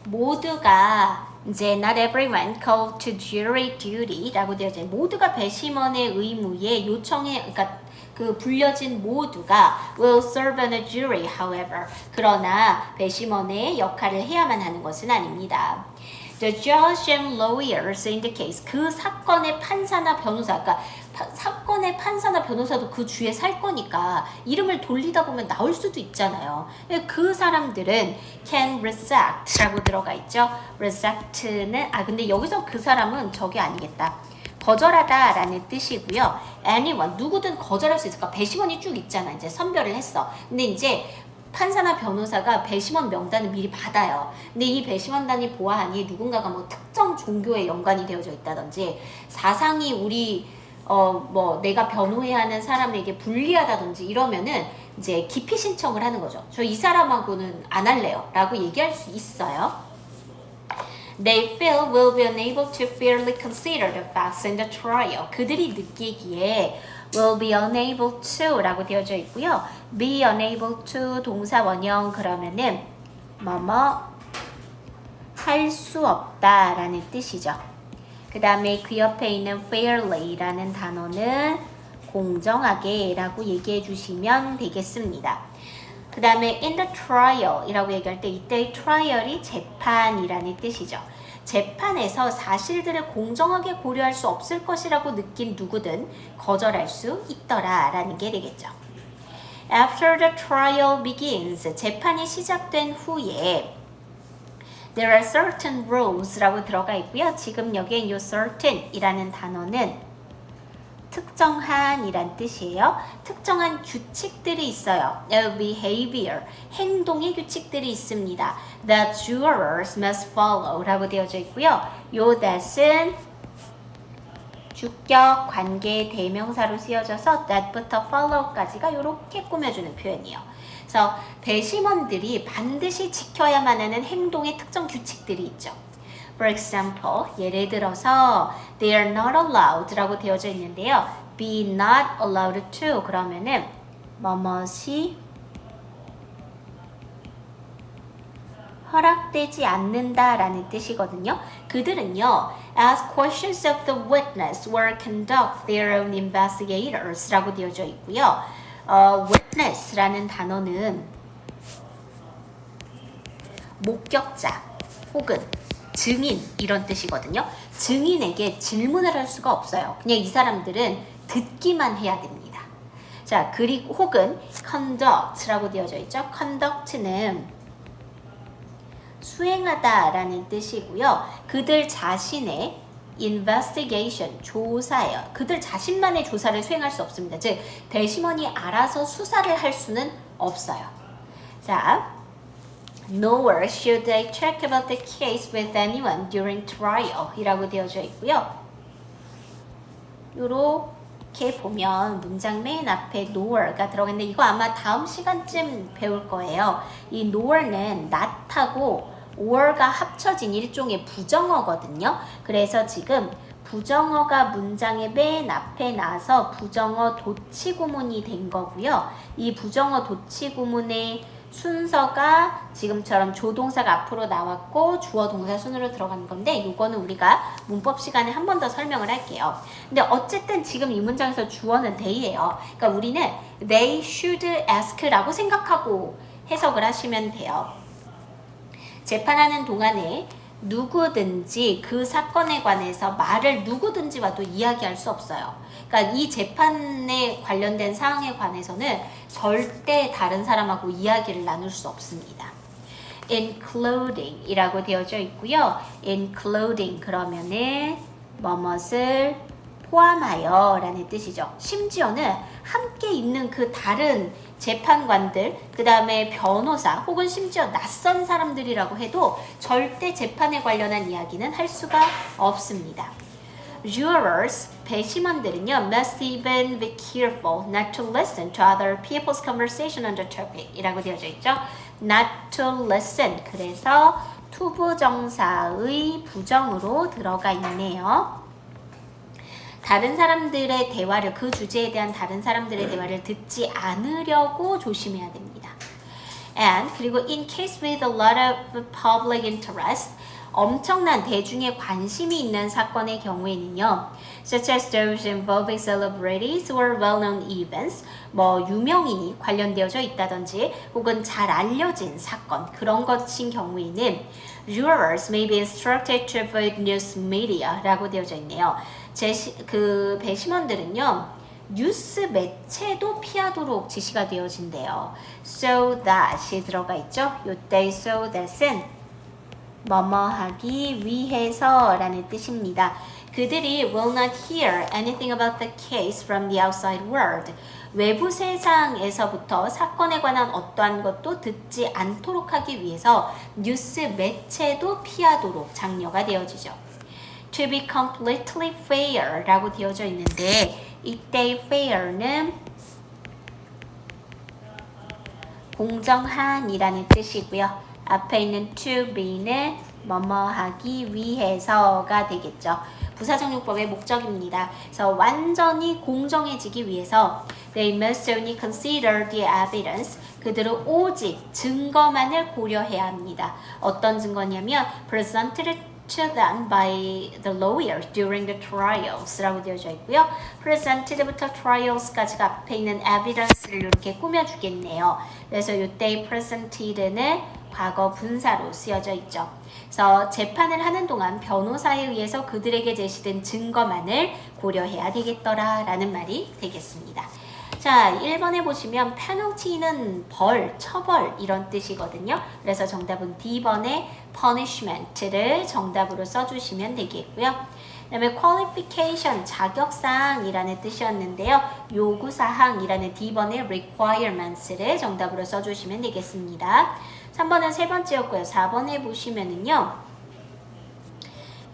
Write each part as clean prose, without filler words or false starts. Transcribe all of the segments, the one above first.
모두가 이제 not everyone called to jury duty라고 되어 있잖아요. 모두가 배심원의 의무에 요청해, 그러니까 그 불려진 모두가 will serve on a jury, however. 그러나 배심원의 역할을 해야만 하는 것은 아닙니다. The judge and lawyers in the case. 그 사건의 판사나 변호사, 그러니까 사건의 판사나 변호사도 그 주에 살 거니까 이름을 돌리다 보면 나올 수도 있잖아요. 그 사람들은 can reject라고 들어가 있죠. reject는 근데 여기서 그 사람은 저게 아니겠다. 거절하다 라는 뜻이고요. anyone, 누구든 거절할 수 있을까? 배심원이 쭉 있잖아. 이제 선별을 했어. 근데 이제 판사나 변호사가 배심원 명단을 미리 받아요. 근데 이 배심원단이 보아하니 누군가가 뭐 특정 종교에 연관이 되어져 있다든지 사상이 우리 뭐 내가 변호해야 하는 사람에게 불리하다든지 이러면은 이제 기피 신청을 하는 거죠. 저 이 사람하고는 안 할래요 라고 얘기할 수 있어요. They feel will be unable to fairly consider the facts in the trial. 그들이 느끼기에 will be unable to 라고 되어져 있고요. be unable to 동사 원형 그러면은 뭐뭐 할 수 없다 라는 뜻이죠. 그 다음에 그 옆에 있는 fairly 라는 단어는 공정하게 라고 얘기해 주시면 되겠습니다. 그 다음에 in the trial 이라고 얘기할 때 이때 trial이 재판이라는 뜻이죠. 재판에서 사실들을 공정하게 고려할 수 없을 것이라고 느낀 누구든 거절할 수 있더라 라는 게 되겠죠. After the trial begins, 재판이 시작된 후에 there are certain rules 라고 들어가 있고요. 지금 여기에 이 certain 이라는 단어는 특정한 이란 뜻이에요. 특정한 규칙들이 있어요. behavior, 행동의 규칙들이 있습니다. that jurors must follow 라고 되어져 있고요. 요 that은 주격, 관계, 대명사로 쓰여져서 that부터 follow까지가 이렇게 꾸며주는 표현이에요. 그래서 배심원들이 반드시 지켜야만 하는 행동의 특정 규칙들이 있죠. For example, 예를 들어서 they are not allowed 라고 되어져 있는데요. be not allowed to 그러면은 뭐뭇이 허락되지 않는다 라는 뜻이거든요. 그들은요 ask questions of the witness or conduct their own investigators 라고 되어져 있고요. witness 라는 단어는 목격자 혹은 증인 이런 뜻이거든요. 증인에게 질문을 할 수가 없어요. 그냥 이 사람들은 듣기만 해야 됩니다. 자, 그리고 혹은 conduct라고 되어져 있죠. conduct는 수행하다라는 뜻이고요. 그들 자신의 investigation, 조사예요. 그들 자신만의 조사를 수행할 수 없습니다. 즉, 배심원이 알아서 수사를 할 수는 없어요. 자, Nor should they check about the case with anyone during trial 이라고 되어져 있고요. 요렇게 보면 문장 맨 앞에 nor가 들어가는데 이거 아마 다음 시간쯤 배울 거예요. 이 nor는 not하고 or가 합쳐진 일종의 부정어거든요. 그래서 지금 부정어가 문장의 맨 앞에 나서 부정어 도치구문이 된 거고요. 이 부정어 도치구문의 순서가 지금처럼 조동사가 앞으로 나왔고 주어 동사 순으로 들어간 건데 이거는 우리가 문법 시간에 한 번 더 설명을 할게요. 근데 어쨌든 지금 이 문장에서 주어는 they예요. 그러니까 우리는 they should ask라고 생각하고 해석을 하시면 돼요. 재판하는 동안에 누구든지 그 사건에 관해서 말을 누구든지 와도 이야기할 수 없어요. 그러니까 이 재판에 관련된 사항에 관해서는 절대 다른 사람하고 이야기를 나눌 수 없습니다. including 이라고 되어져 있고요. including 그러면은 뭐뭇을 포함하여 라는 뜻이죠. 심지어는 함께 있는 그 다른 재판관들, 그 다음에 변호사 혹은 심지어 낯선 사람들이라고 해도 절대 재판에 관련한 이야기는 할 수가 없습니다. Jurors, 배심원들은요, must even be careful not to listen to other people's conversation on the topic 이라고 되어져 있죠. Not to listen, 그래서 투부정사의 부정으로 들어가 있네요. 다른 사람들의 대화를, 그 주제에 대한 다른 사람들의 대화를 듣지 않으려고 조심해야 됩니다. and 그리고 in case with a lot of public interest 엄청난 대중의 관심이 있는 사건의 경우에는요. such as those involving celebrities or well-known events 뭐 유명인이 관련되어져 있다든지 혹은 잘 알려진 사건 그런 것인 경우에는 jurors may be instructed to avoid news media 라고 되어져 있네요. 그 배심원들은요. 뉴스 매체도 피하도록 지시가 되어진대요. so that이 들어가 있죠. 요때 so that은 뭐뭐 하기 위해서 라는 뜻입니다. 그들이 will not hear anything about the case from the outside world. 외부 세상에서부터 사건에 관한 어떠한 것도 듣지 않도록 하기 위해서 뉴스 매체도 피하도록 장려가 되어지죠. To be completely fair 라고 되어져 있는데 이때 fair는 공정한이라는 뜻이고요. 앞에 있는 to be는 뭐뭐 하기 위해서가 되겠죠. 부사적용법의 목적입니다. 그래서 완전히 공정해지기 위해서 they must only consider the evidence. 그들은 오직 증거만을 고려해야 합니다. 어떤 증거냐면 presented to them by the lawyers during the trials 라고 되어져 있고요. presented부터 trials까지가 앞에 있는 evidence를 이렇게 꾸며주겠네요. 그래서 이때 presented는 과거 분사로 쓰여져 있죠. 그래서 재판을 하는 동안 변호사에 의해서 그들에게 제시된 증거만을 고려해야 되겠더라라는 말이 되겠습니다. 자, 1번에 보시면 penalty는 벌, 처벌 이런 뜻이거든요. 그래서 정답은 D번에 punishment를 정답으로 써주시면 되겠고요. 그 다음에 qualification, 자격사항이라는 뜻이었는데요. 요구사항이라는 D번의 requirements를 정답으로 써주시면 되겠습니다. 3번은 세 번째였고요. 4번에 보시면은요.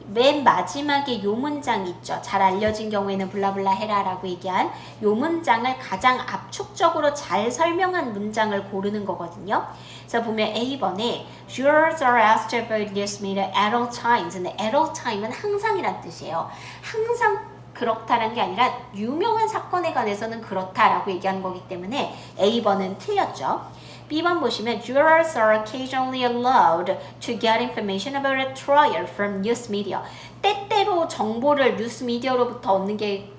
맨 마지막에 요 문장 있죠. 잘 알려진 경우에는 블라블라 해라 라고 얘기한 요 문장을 가장 압축적으로 잘 설명한 문장을 고르는 거거든요. 그래서 보면 A번에 Jurors are asked to avoid news media at all times. 근데 at all time은 항상이란 뜻이에요. 항상 그렇다는 게 아니라 유명한 사건에 관해서는 그렇다라고 얘기하는 거기 때문에 A번은 틀렸죠. B번 보시면 jurors are occasionally allowed to get information about a trial from news media. 때때로 정보를 뉴스 미디어로부터 얻는 게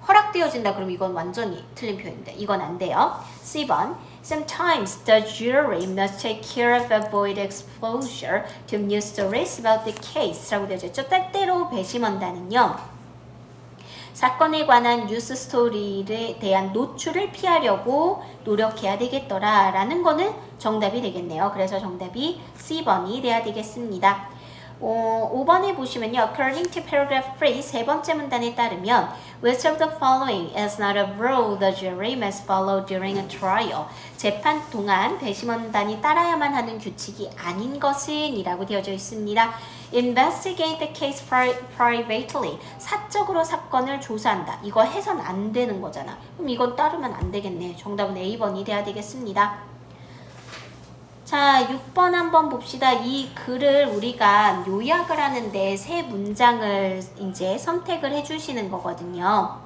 허락되어진다. 그럼 이건 완전히 틀린 표현인데 이건 안 돼요. C번 Sometimes the jury must take care of avoid exposure to news stories about the case 라고 되어져 있죠. 때때로 배심원단은요. 사건에 관한 뉴스 스토리에 대한 노출을 피하려고 노력해야 되겠더라 라는 거는 정답이 되겠네요. 그래서 정답이 C번이 돼야 되겠습니다. 5번에 보시면요. According to paragraph 3, 세 번째 문단에 따르면 Which of the following is not a rule the jury must follow during a trial? 재판 동안 배심원단이 따라야만 하는 규칙이 아닌 것은 이라고 되어져 있습니다. Investigate the case privately. 사적으로 사건을 조사한다. 이거 해선 안 되는 거잖아. 그럼 이건 따르면 안 되겠네. 정답은 A번이 돼야 되겠습니다. 자, 6번 한번 봅시다. 이 글을 우리가 요약을 하는데 세 문장을 이제 선택을 해주시는 거거든요.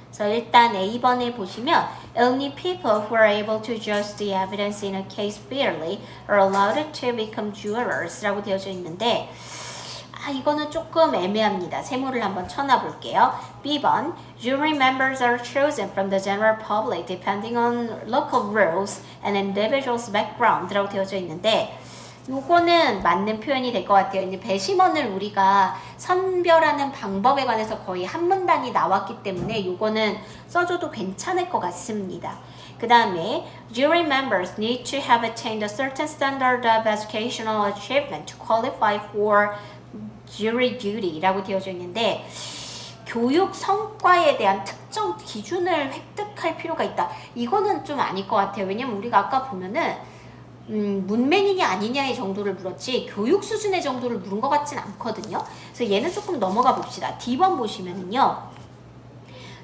그래서 일단 A번에 보시면 Only people who are able to judge the evidence in a case fairly are allowed to become jurors 라고 되어져 있는데 이거는 조금 애매합니다. 세모를 한번 쳐놔볼게요. B번 Jury members are chosen from the general public depending on local rules and individual's background 라고 되어져 있는데 요거는 맞는 표현이 될 것 같아요. 이제 배심원을 우리가 선별하는 방법에 관해서 거의 한 문단이 나왔기 때문에 요거는 써줘도 괜찮을 것 같습니다. 그 다음에 Jury members need to have attained a certain standard of educational achievement to qualify for jury duty 라고 되어져 있는데 교육 성과에 대한 특정 기준을 획득할 필요가 있다. 이거는 좀 아닐 것 같아요. 왜냐면 우리가 아까 보면은 문맹이냐 아니냐의 정도를 물었지 교육 수준의 정도를 물은 것 같진 않거든요. 그래서 얘는 조금 넘어가 봅시다. D번 보시면은요.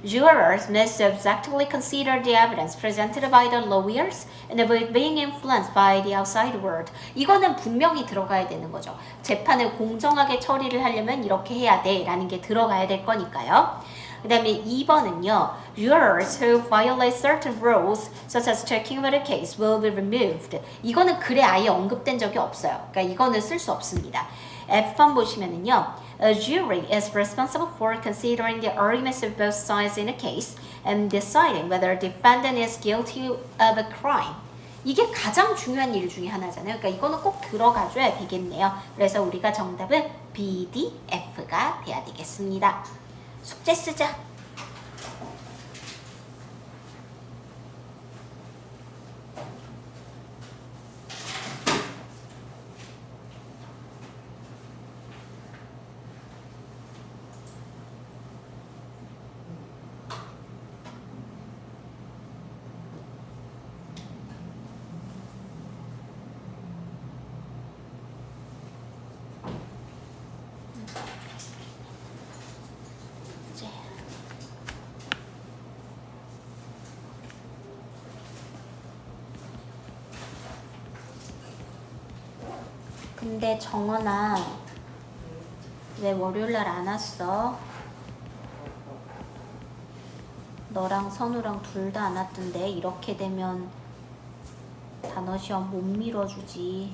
Jurors must objectively consider the evidence presented by the lawyers and avoid being influenced by the outside world. 이거는 분명히 들어가야 되는 거죠. 재판을 공정하게 처리를 하려면 이렇게 해야 돼 라는 게 들어가야 될 거니까요. 그 다음에 2번은요. Jurors who violate certain rules, such as checking whether a case will be removed. 이거는 글에 아예 언급된 적이 없어요. 그러니까 이거는 쓸 수 없습니다. F번 보시면은요. A jury is responsible for considering the arguments of both sides in a case and deciding whether a defendant is guilty of a crime. 이게 가장 중요한 일 중에 하나잖아요. 그러니까 이거는 꼭 들어가줘야 되겠네요. 그래서 우리가 정답은 B, D, F가 돼야 되겠습니다. 숙제 쓰자. 근데 정원아, 왜 월요일날 안 왔어? 너랑 선우랑 둘 다 안 왔던데 이렇게 되면 단어 시험 못 밀어주지.